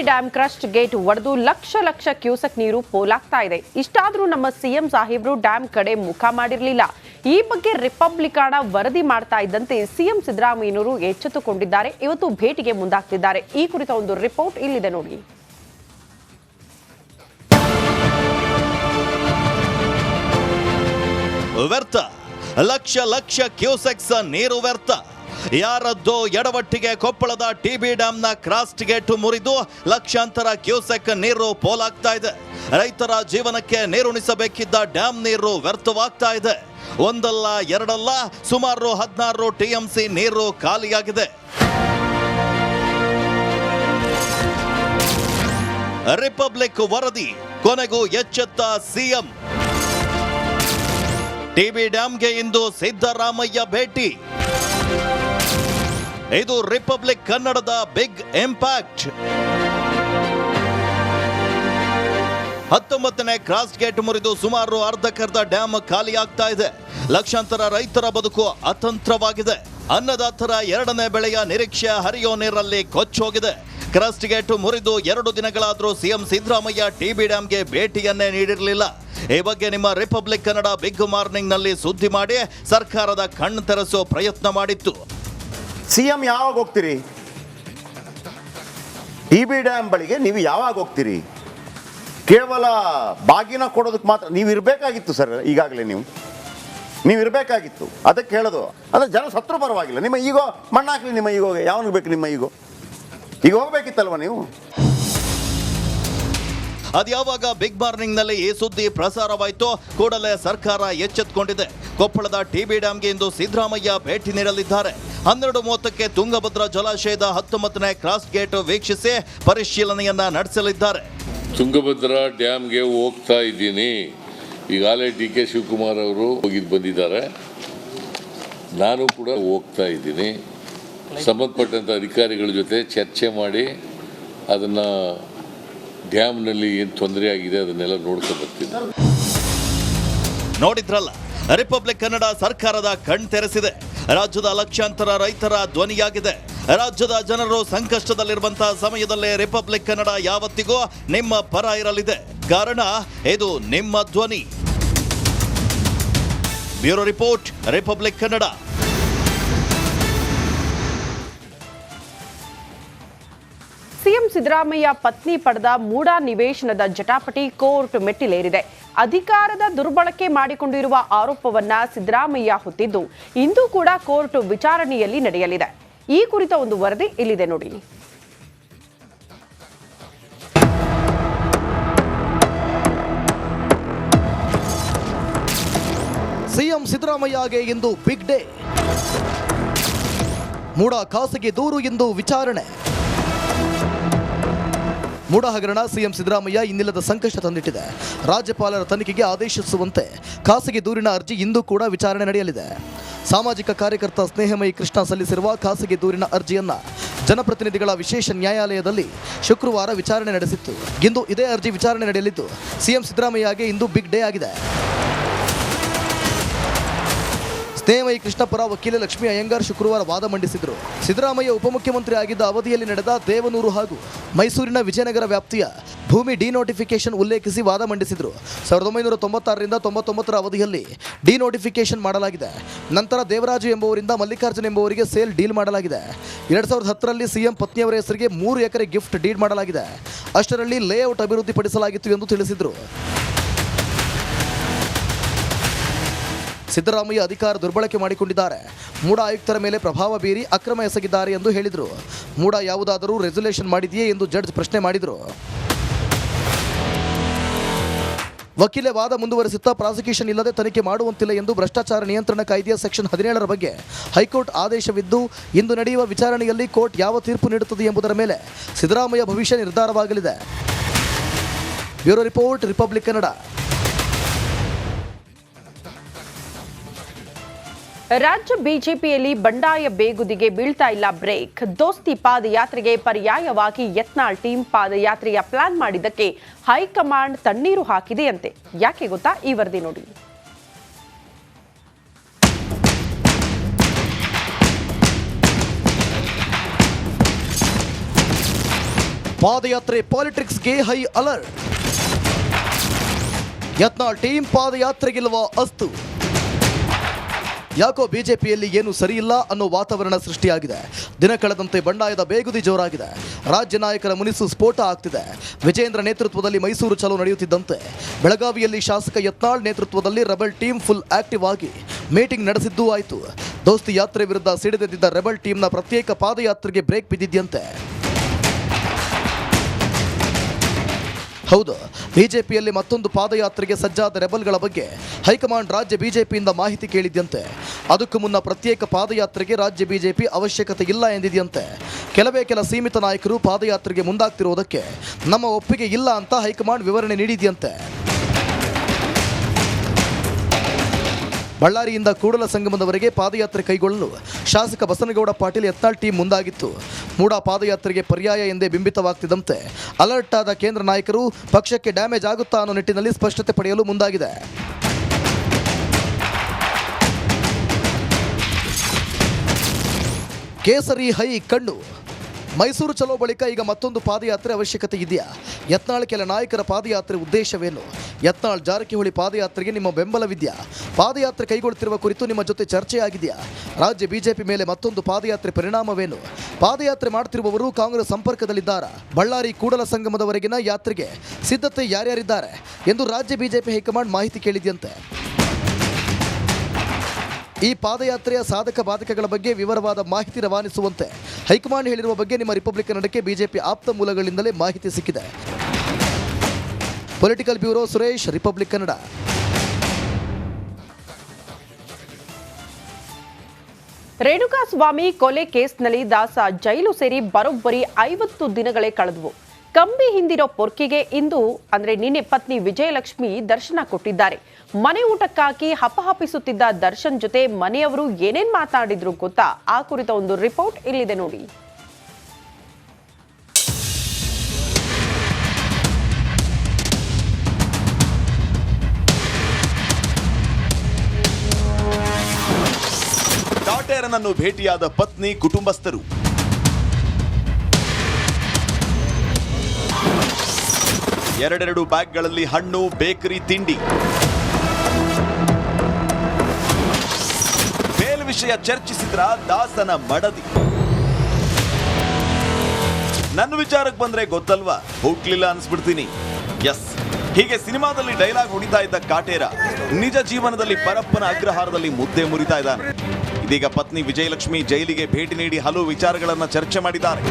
Dam crust gate ಒಡೆದು lakh cusec ನೀರು ಪೋಲಾಗ್ತಾ ಇದೆ. ಇಷ್ಟಾದರೂ ನಮ್ಮ ಸಿಎಂ ಸಾಹೇಬ್ರು ಡ್ಯಾಂ ಕಡೆ ಮುಖ ಮಾಡಿರಲಿಲ್ಲ. ಈ ಬಗ್ಗೆ ರಿಪಬ್ಲಿಕನ ವರದಿ ಮಾಡ್ತಾ ಇದ್ದಂತೆ ಸಿಎಂ ಸಿದ್ದರಾಮಯ್ಯನವರು ಎಚ್ಚೆತ್ತುಕೊಂಡಿದ್ದಾರೆ. ಇವತ್ತು ಭೇಟಿಗೆ ಮುಂದಾಗ್ತಿದ್ದಾರೆ. ಈ ಕುರಿತ ಒಂದು ರಿಪೋರ್ಟ್ ಇಲ್ಲಿದೆ ನೋಡಿ. ವ್ಯರ್ಥ, ಲಕ್ಷ ಕ್ಯೂಸೆಕ್ಸ್ ನೀರು ವ್ಯರ್ಥ. ಯಾರದ್ದೋ ಎಡವಟ್ಟಿಗೆ ಕೊಪ್ಪಳದ ಟಿಬಿ ಡ್ಯಾಂನ ಕ್ರಾಸ್ಟ್ ಗೇಟ್ ಮುರಿದು ಲಕ್ಷಾಂತರ ಕ್ಯೂಸೆಕ್ ನೀರು ಪೋಲಾಗ್ತಾ ಇದೆ. ರೈತರ ಜೀವನಕ್ಕೆ ನೀರುಣಿಸಬೇಕಿದ್ದ ಡ್ಯಾಂ ನೀರು ವ್ಯರ್ಥವಾಗ್ತಾ ಇದೆ. ಒಂದಲ್ಲ ಎರಡಲ್ಲ, ಸುಮಾರು 16 ಟಿಎಂಸಿ ನೀರು ಖಾಲಿಯಾಗಿದೆ. ರಿಪಬ್ಲಿಕ್ ವರದಿ, ಕೊನೆಗೂ ಎಚ್ಚೆತ್ತ ಸಿಎಂ. ಟಿಬಿ ಡ್ಯಾಂಗೆ ಇಂದು ಸಿದ್ದರಾಮಯ್ಯ ಭೇಟಿ. ಇದು ರಿಪಬ್ಲಿಕ್ ಕನ್ನಡದ ಬಿಗ್ ಇಂಪ್ಯಾಕ್ಟ್. 19ನೇ ಕ್ರಾಸ್ ಗೇಟ್ ಮುರಿದು ಸುಮಾರು ಅರ್ಧಕ್ಕರ್ಧ ಡ್ಯಾಮ್ ಖಾಲಿಯಾಗ್ತಾ ಇದೆ. ಲಕ್ಷಾಂತರ ರೈತರ ಬದುಕು ಅತಂತ್ರವಾಗಿದೆ. ಅನ್ನದಾತರ 2ನೇ ಬೆಳೆಯ ನಿರೀಕ್ಷೆ ಹರಿಯೋ ನೀರಲ್ಲಿ ಕೊಚ್ಚೋಗಿದೆ. ಕ್ರಾಸ್ಟ್ ಗೇಟ್ ಮುರಿದು 2 ದಿನಗಳಾದರೂ ಸಿಎಂ ಸಿದ್ದರಾಮಯ್ಯ ಟಿಬಿ ಡ್ಯಾಂಗೆ ಭೇಟಿಯನ್ನೇ ನೀಡಿರಲಿಲ್ಲ. ಈ ಬಗ್ಗೆ ನಿಮ್ಮ ರಿಪಬ್ಲಿಕ್ ಕನ್ನಡ ಬಿಗ್ ಮಾರ್ನಿಂಗ್ ನಲ್ಲಿ ಸುದ್ದಿ ಮಾಡಿ ಸರ್ಕಾರದ ಕಣ್ಣು ತೆರೆಸೋ ಪ್ರಯತ್ನ ಮಾಡಿತ್ತು. ಸಿಎಂ ಯಾವಾಗ ಹೋಗ್ತೀರಿ? ಟಿಬಿ ಡ್ಯಾಮ್ ಬಳಿಗೆ ನೀವು ಯಾವಾಗ ಹೋಗ್ತೀರಿ? ಕೇವಲ ಬಾಗಿನ ಕೊಡೋದಕ್ಕೆ ಮಾತ್ರ ನೀವು ಇರಬೇಕಾಗಿತ್ತು ಸರ್. ಈಗಾಗಲೇ ನೀವು ಇರಬೇಕಾಗಿತ್ತು. ಅದಕ್ಕೆ ಹೇಳೋದು. ಅಂದರೆ ಜನ ಸತ್ರು ಪರವಾಗಿಲ್ಲ. ನಿಮ್ಮ ಈಗೋ ಮಣ್ಣಾಕ್ಲಿ. ನಿಮ್ಮ ಈಗೋಗೆ ಯಾವನಿಗೆ ಬೇಕು? ನಿಮ್ಮ ಈಗ ಹೋಗ್ಬೇಕಿತ್ತಲ್ವ ನೀವು? ಅದ್ಯಾವಾಗ ಬಿಗ್ ಮಾರ್ನಿಂಗ್ ನಲ್ಲಿ ಈ ಸುದ್ದಿ ಪ್ರಸಾರವಾಯಿತು, ಕೂಡಲೇ ಸರ್ಕಾರ ಎಚ್ಚೆತ್ತುಕೊಂಡಿದೆ. ಕೊಪ್ಪಳದ ಟಿಬಿ ಡ್ಯಾಂಗೆ ಇಂದು ಸಿದ್ದರಾಮಯ್ಯ ಭೇಟಿ ನೀಡಲಿದ್ದಾರೆ. 12:30ಕ್ಕೆ ತುಂಗಭದ್ರಾ ಜಲಾಶಯದ 19ನೇ ಕ್ರಾಸ್ ಗೇಟ್ ವೀಕ್ಷಿಸಿ ಪರಿಶೀಲನೆಯನ್ನ ನಡೆಸಲಿದ್ದಾರೆ. ತುಂಗಭದ್ರಾ ಡ್ಯಾಮ್ಗೆ ಹೋಗ್ತಾ ಇದ್ದೀನಿ. ಈಗಾಗಲೇ ಡಿ.ಕೆ. ಶಿವಕುಮಾರ್ ಅವರು ಹೋಗಿದ್ದು ಬಂದಿದ್ದಾರೆ. ನಾನು ಕೂಡ ಹೋಗ್ತಾ ಇದ್ದೀನಿ. ಸಂಬಂಧಪಟ್ಟಂಥ ಅಧಿಕಾರಿಗಳ ಜೊತೆ ಚರ್ಚೆ ಮಾಡಿ ಅದನ್ನು ಡ್ಯಾಮ್ನಲ್ಲಿ ಏನು ತೊಂದರೆ ಆಗಿದೆ ಅದನ್ನೆಲ್ಲ ನೋಡ್ಕೊಂಡು ಬರ್ತಿದ್ದಾರೆ. ನೋಡಿದ್ರಲ್ಲ, ರಿಪಬ್ಲಿಕ್ ಕನ್ನಡ ಸರ್ಕಾರದ ಕಣ್ ತೆರೆಸಿದೆ. ರಾಜ್ಯದ ಲಕ್ಷಾಂತರ ರೈತರ ಧ್ವನಿಯಾಗಿದೆ. ರಾಜ್ಯದ ಜನರು ಸಂಕಷ್ಟದಲ್ಲಿರುವಂತಹ ಸಮಯದಲ್ಲೇ ರಿಪಬ್ಲಿಕ್ ಕನ್ನಡ ಯಾವತ್ತಿಗೂ ನಿಮ್ಮ ಪರ ಇರಲಿದೆ. ಕಾರಣ ಇದು ನಿಮ್ಮ ಧ್ವನಿ. Bureau report, republic Kannada. CM Siddaramaiah ಪತ್ನಿ ಪಡೆದ ಮೂಡಾ ನಿವೇಶನದ ಜಟಾಪಟಿ ಕೋರ್ಟ್ ಮೆಟ್ಟಿಲೇರಿದೆ. ಅಧಿಕಾರದ ದುರ್ಬಳಕೆ ಮಾಡಿಕೊಂಡಿರುವ ಆರೋಪವನ್ನ ಸಿದ್ದರಾಮಯ್ಯ ಹೊತ್ತಿದ್ದು ಇಂದು ಕೂಡ ಕೋರ್ಟ್ ವಿಚಾರಣೆಯಲ್ಲಿ ನಡೆಯಲಿದೆ. ಈ ಕುರಿತ ಒಂದು ವರದಿ ಇಲ್ಲಿದೆ ನೋಡಿ. ಸಿಎಂ ಸಿದ್ದರಾಮಯ್ಯಗೆ ಇಂದು ಬಿಗ್ ಡೇ. ಮೂಡಾ ಖಾಸಗಿ ದೂರು ಇಂದು ವಿಚಾರಣೆ. ಮೂಡಾ ಹಗರಣ ಸಿಎಂ ಸಿದ್ದರಾಮಯ್ಯ ಇನ್ನಿಲ್ಲದ ಸಂಕಷ್ಟ ತಂದಿಟ್ಟಿದೆ. ರಾಜ್ಯಪಾಲರ ತನಿಖೆಗೆ ಆದೇಶಿಸುವಂತೆ ಖಾಸಗಿ ದೂರಿನ ಅರ್ಜಿ ಇಂದು ಕೂಡ ವಿಚಾರಣೆ ನಡೆಯಲಿದೆ. ಸಾಮಾಜಿಕ ಕಾರ್ಯಕರ್ತ ಸ್ನೇಹಮಯಿ ಕೃಷ್ಣ ಸಲ್ಲಿಸಿರುವ ಖಾಸಗಿ ದೂರಿನ ಅರ್ಜಿಯನ್ನು ಜನಪ್ರತಿನಿಧಿಗಳ ವಿಶೇಷ ನ್ಯಾಯಾಲಯದಲ್ಲಿ ಶುಕ್ರವಾರ ವಿಚಾರಣೆ ನಡೆಸಿತ್ತು. ಇಂದು ಇದೇ ಅರ್ಜಿ ವಿಚಾರಣೆ ನಡೆಯಲಿದ್ದು ಸಿಎಂ ಸಿದ್ದರಾಮಯ್ಯಗೆ ಇಂದು ಬಿಗ್ ಡೇ ಆಗಿದೆ. ಸ್ನೇಹಮಯಿ ಕೃಷ್ಣ ಪರ ವಕೀಲೆ ಲಕ್ಷ್ಮೀ ಅಯ್ಯಂಗಾರ್ ಶುಕ್ರವಾರ ವಾದ ಮಂಡಿಸಿದರು. ಸಿದ್ದರಾಮಯ್ಯ ಉಪಮುಖ್ಯಮಂತ್ರಿ ಆಗಿದ್ದ ಅವಧಿಯಲ್ಲಿ ನಡೆದ ದೇವನೂರು ಹಾಗೂ ಮೈಸೂರಿನ ವಿಜಯನಗರ ವ್ಯಾಪ್ತಿಯ ಭೂಮಿ ಡಿನೋಟಿಫಿಕೇಶನ್ ಉಲ್ಲೇಖಿಸಿ ವಾದ ಮಂಡಿಸಿದರು. 1996ರಿಂದ 99ರ ಅವಧಿಯಲ್ಲಿ ಡಿನೋಟಿಫಿಕೇಶನ್ ಮಾಡಲಾಗಿದೆ. ನಂತರ ದೇವರಾಜು ಎಂಬುವರಿಂದ ಮಲ್ಲಿಕಾರ್ಜುನ್ ಎಂಬುವರಿಗೆ ಸೇಲ್ ಡೀಲ್ ಮಾಡಲಾಗಿದೆ. 2010ರಲ್ಲಿ ಸಿಎಂ ಪತ್ನಿಯವರ ಹೆಸರಿಗೆ 3 ಎಕರೆ ಗಿಫ್ಟ್ ಡೀಡ್ ಮಾಡಲಾಗಿದೆ. ಅಷ್ಟರಲ್ಲಿ ಲೇಔಟ್ ಅಭಿವೃದ್ಧಿಪಡಿಸಲಾಗಿತ್ತು ಎಂದು ತಿಳಿಸಿದರು. ಸಿದ್ದರಾಮಯ್ಯ ಅಧಿಕಾರ ದುರ್ಬಳಕೆ ಮಾಡಿಕೊಂಡಿದ್ದಾರೆ. ಮೂಡಾ ಆಯುಕ್ತರ ಮೇಲೆ ಪ್ರಭಾವ ಬೀರಿ ಅಕ್ರಮ ಎಸಗಿದ್ದಾರೆ ಎಂದು ಹೇಳಿದರು. ಮೂಡಾ ಯಾವುದಾದರೂ ರೆಸಲ್ಯೂಷನ್ ಮಾಡಿದೆಯೇ ಎಂದು ಜಡ್ಜ್ ಪ್ರಶ್ನೆ ಮಾಡಿದರು. ವಕೀಲೆ ವಾದ ಮುಂದುವರೆಸುತ್ತಾ ಪ್ರಾಸಿಕ್ಯೂಷನ್ ಇಲ್ಲದೆ ತನಿಖೆ ಮಾಡುವಂತಿಲ್ಲ ಎಂದು ಭ್ರಷ್ಟಾಚಾರ ನಿಯಂತ್ರಣ ಕಾಯ್ದೆಯ ಸೆಕ್ಷನ್ 17ರ ಬಗ್ಗೆ ಹೈಕೋರ್ಟ್ ಆದೇಶವಿದ್ದು ಇಂದು ನಡೆಯುವ ವಿಚಾರಣೆಯಲ್ಲಿ ಕೋರ್ಟ್ ಯಾವ ತೀರ್ಪು ನೀಡುತ್ತದೆ ಎಂಬುದರ ಮೇಲೆ ಸಿದ್ದರಾಮಯ್ಯ ಭವಿಷ್ಯ ನಿರ್ಧಾರವಾಗಲಿದೆ. Bureau report, republic Kannada. ರಾಜ್ಯ ಬಿಜೆಪಿಯಲ್ಲಿ ಬಂಡಾಯ ಬೇಗುದಿಗೆ ಬೀಳ್ತಾ ಇಲ್ಲ ಬ್ರೇಕ್. ದೋಸ್ತಿ ಪಾದಯಾತ್ರೆಗೆ ಪರ್ಯಾಯವಾಗಿ ಯತ್ನಾಳ್ ಟೀಮ್ ಪಾದಯಾತ್ರೆಯ ಪ್ಲಾನ್ ಮಾಡಿದ್ದಕ್ಕೆ ಹೈಕಮಾಂಡ್ ತಣ್ಣೀರು ಹಾಕಿದೆಯಂತೆ. ಯಾಕೆ ಗೊತ್ತಾ? ಈ ವರದಿ ನೋಡಿ. ಪಾದಯಾತ್ರೆ ಪಾಲಿಟಿಕ್ಸ್ಗೆ ಹೈ ಅಲರ್ಟ್. ಯತ್ನಾಳ್ ಟೀಮ್ ಪಾದಯಾತ್ರೆಗಿಲ್ವಾ ಅಸ್ತು. ಯಾಕೋ ಬಿಜೆಪಿಯಲ್ಲಿ ಏನು ಸರಿಯಿಲ್ಲ ಅನ್ನೋ ವಾತಾವರಣ ಸೃಷ್ಟಿಯಾಗಿದೆ. ದಿನ ಕಳೆದಂತೆ ಬಂಡಾಯದ ಬೇಗುದಿ ಜೋರಾಗಿದೆ. ರಾಜ್ಯ ನಾಯಕರ ಮುನಿಸು ಸ್ಫೋಟ ಆಗ್ತಿದೆ. ವಿಜೇಂದ್ರ ನೇತೃತ್ವದಲ್ಲಿ ಮೈಸೂರು ಚಲೋ ನಡೆಯುತ್ತಿದ್ದಂತೆ ಬೆಳಗಾವಿಯಲ್ಲಿ ಶಾಸಕ ಯತ್ನಾಳ್ ನೇತೃತ್ವದಲ್ಲಿ ರೆಬೆಲ್ ಟೀಮ್ ಫುಲ್ ಆಕ್ಟಿವ್ ಆಗಿ ಮೀಟಿಂಗ್ ನಡೆಸಿದ್ದೂ ಆಯಿತು. ದೋಸ್ತಿ ಯಾತ್ರೆ ವಿರುದ್ಧ ಸಿಡಿದೆದ್ದಿದ್ದ ರೆಬೆಲ್ ಟೀಮ್ನ ಪ್ರತ್ಯೇಕ ಪಾದಯಾತ್ರೆಗೆ ಬ್ರೇಕ್ ಬಿದ್ದಿದ್ಯಂತೆ. ಹೌದು, ಬಿಜೆಪಿಯಲ್ಲಿ ಮತ್ತೊಂದು ಪಾದಯಾತ್ರೆಗೆ ಸಜ್ಜಾದ ರೆಬಲ್ಗಳ ಬಗ್ಗೆ ಹೈಕಮಾಂಡ್ ರಾಜ್ಯ ಬಿಜೆಪಿಯಿಂದ ಮಾಹಿತಿ ಕೇಳಿದ್ಯಂತೆ. ಅದಕ್ಕೂ ಮುನ್ನ ಪ್ರತ್ಯೇಕ ಪಾದಯಾತ್ರೆಗೆ ರಾಜ್ಯ ಬಿಜೆಪಿ ಅವಶ್ಯಕತೆ ಇಲ್ಲ ಎಂದಿದೆಯಂತೆ. ಕೆಲ ಸೀಮಿತ ನಾಯಕರು ಪಾದಯಾತ್ರೆಗೆ ಮುಂದಾಗ್ತಿರುವುದಕ್ಕೆ ನಮ್ಮ ಒಪ್ಪಿಗೆ ಇಲ್ಲ ಅಂತ ಹೈಕಮಾಂಡ್ ವಿವರಣೆ ನೀಡಿದೆಯಂತೆ. ಬಳ್ಳಾರಿಯಿಂದ ಕೂಡಲ ಸಂಗಮದವರೆಗೆ ಪಾದಯಾತ್ರೆ ಕೈಗೊಳ್ಳಲು ಶಾಸಕ ಬಸನಗೌಡ ಪಾಟೀಲ್ ಯತ್ನಾಳ್ ಟೀಮ್ ಮುಂದಾಗಿತ್ತು. ಮೂಡಾ ಪಾದಯಾತ್ರೆಗೆ ಪರ್ಯಾಯ ಎಂದೇ ಬಿಂಬಿತವಾಗ್ತಿದ್ದಂತೆ ಅಲರ್ಟ್ ಆದ ಕೇಂದ್ರ ನಾಯಕರು ಪಕ್ಷಕ್ಕೆ ಡ್ಯಾಮೇಜ್ ಆಗುತ್ತಾ ಅನ್ನೋ ನಿಟ್ಟಿನಲ್ಲಿ ಸ್ಪಷ್ಟತೆ ಪಡೆಯಲು ಮುಂದಾಗಿದೆ. ಕೇಸರಿ ಹೈ ಕಣ್ಣು. ಮೈಸೂರು ಚಲೋ ಬಳಿಕ ಈಗ ಮತ್ತೊಂದು ಪಾದಯಾತ್ರೆ ಅವಶ್ಯಕತೆ ಇದೆಯಾ? ಯತ್ನಾಳ್ ಕೆಲ ನಾಯಕರ ಪಾದಯಾತ್ರೆ ಉದ್ದೇಶವೇನು? ಯತ್ನಾಳ್ ಜಾರಕಿಹೊಳಿ ಪಾದಯಾತ್ರೆಗೆ ನಿಮ್ಮ ಬೆಂಬಲವಿದೆಯಾ? ಪಾದಯಾತ್ರೆ ಕೈಗೊಳ್ಳುತ್ತಿರುವ ಕುರಿತು ನಿಮ್ಮ ಜೊತೆ ಚರ್ಚೆಯಾಗಿದೆಯಾ? ರಾಜ್ಯ ಬಿಜೆಪಿ ಮೇಲೆ ಮತ್ತೊಂದು ಪಾದಯಾತ್ರೆ ಪರಿಣಾಮವೇನು? ಪಾದಯಾತ್ರೆ ಮಾಡುತ್ತಿರುವವರು ಕಾಂಗ್ರೆಸ್ ಸಂಪರ್ಕದಲ್ಲಿದ್ದಾರಾ? ಬಳ್ಳಾರಿ ಕೂಡಲ ಸಂಗಮದವರೆಗಿನ ಯಾತ್ರೆಗೆ ಸಿದ್ಧತೆ ಯಾರ್ಯಾರಿದ್ದಾರೆ ಎಂದು ರಾಜ್ಯ ಬಿಜೆಪಿ ಹೈಕಮಾಂಡ್ ಮಾಹಿತಿ ಕೇಳಿದೆಯಂತೆ. ಈ ಪಾದಯಾತ್ರೆಯ ಸಾಧಕ ಬಾಧಕಗಳ ಬಗ್ಗೆ ವಿವರವಾದ ಮಾಹಿತಿ ರವಾನಿಸುವಂತೆ ಹೈಕಮಾಂಡ್ ಹೇಳಿರುವ ಬಗ್ಗೆ ನಿಮ್ಮ ರಿಪಬ್ಲಿಕನ್ ಅಡಕ್ಕೆ ಬಿಜೆಪಿ ಆಪ್ತ ಮೂಲಗಳಿಂದಲೇ ಮಾಹಿತಿ ಸಿಕ್ಕಿದೆ. Political bureau Suresh, republic Kannada. Renukaswamy ಕೊಲೆ ಕೇಸ್ನಲ್ಲಿ ದಾಸ ಜೈಲು ಸೇರಿ ಬರೋಬ್ಬರಿ 50 ದಿನಗಳೇ ಕಳೆದವು. ಕಂಬಿ ಹಿಂದಿರೋ ಪೊರ್ಕಿಗೆ ಇಂದು ನಿನ್ನೆ ಪತ್ನಿ ವಿಜಯಲಕ್ಷ್ಮಿ ದರ್ಶನ ಕೊಟ್ಟಿದ್ದಾರೆ. ಮನೆ ಊಟಕ್ಕಾಗಿ ಹಪಹಪಿಸುತ್ತಿದ್ದ ದರ್ಶನ್ ಜೊತೆ ಮನೆಯವರು ಏನೇನ್ ಮಾತಾಡಿದ್ರು ಗೊತ್ತಾ? ಆ ಕುರಿತ ಒಂದು ರಿಪೋರ್ಟ್ ಇಲ್ಲಿದೆ ನೋಡಿ. ಡಾಟೇರನನ್ನು ಭೇಟಿಯಾದ ಪತ್ನಿ, ಕುಟುಂಬಸ್ಥರು. ಎರಡೆರಡು ಬ್ಯಾಗ್ಗಳಲ್ಲಿ ಹಣ್ಣು, ಬೇಕರಿ, ತಿಂಡಿ. ಬೇಲ್ ವಿಷಯ ಚರ್ಚಿಸಿದ್ರ ದಾಸನ ಮಡದಿ. ನನ್ನ ವಿಚಾರಕ್ಕೆ ಬಂದ್ರೆ ಗೊತ್ತಲ್ವಾ, ಹುಟ್ಲಿಲ್ಲ ಅನ್ಸ್ಬಿಡ್ತೀನಿ. ಎಸ್, ಹೀಗೆ ಸಿನಿಮಾದಲ್ಲಿ ಡೈಲಾಗ್ ಹೊಡಿತಾ ಇದ್ದ ಕಾಟೇರ ನಿಜ ಜೀವನದಲ್ಲಿ ಪರಪ್ಪನ ಅಗ್ರಹಾರದಲ್ಲಿ ಮುದ್ದೆ ಮುರಿತಾ ಇದ್ದಾನೆ. ಇದೀಗ ಪತ್ನಿ ವಿಜಯಲಕ್ಷ್ಮಿ ಜೈಲಿಗೆ ಭೇಟಿ ನೀಡಿ ಹಲವು ವಿಚಾರಗಳನ್ನ ಚರ್ಚೆ ಮಾಡಿದ್ದಾರೆ.